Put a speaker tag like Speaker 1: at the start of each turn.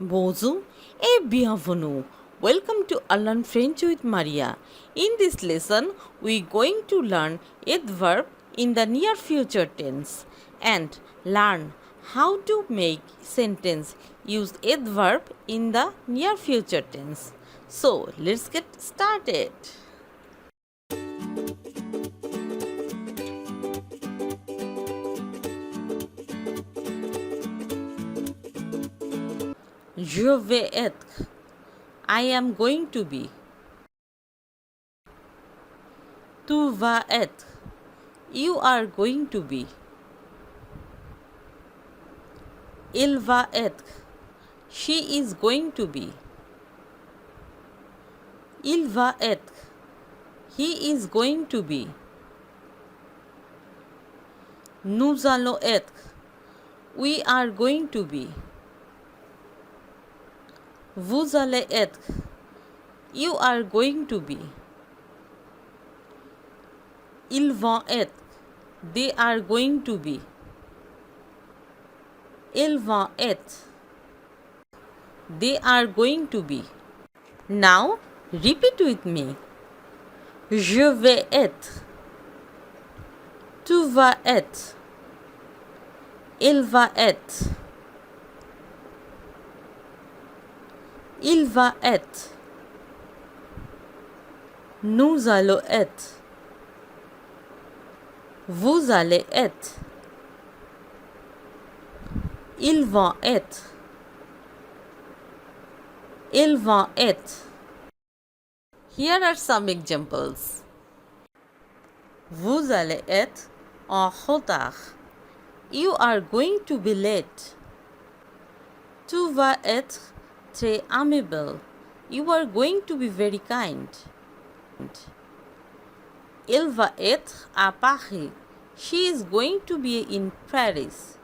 Speaker 1: Bonjour et bienvenue. Welcome to Learn French with Maria. In this lesson, we are going to learn être verb in the near future tense and learn how to make sentence use être verb in the near future tense. So, let's get started. Je vais être. I am going to be. Tu vas être. You are going to be. Il va être. She is going to be. Il va être. He is going to be. Nous allons être. We are going to be. Vous allez être. You are going to be. Ils vont être. They are going to be. Ils vont être. They are going to be. Now, repeat with me. Je vais être. Tu vas être. Il va être. Il va être. Nous allons être. Vous allez être. Ils vont être. Ils vont être. Here are some examples. Vous allez être en retard. You are going to be late. Tu vas être très aimable. You are going to be very kind. Il va être à Paris. She is going to be in Paris.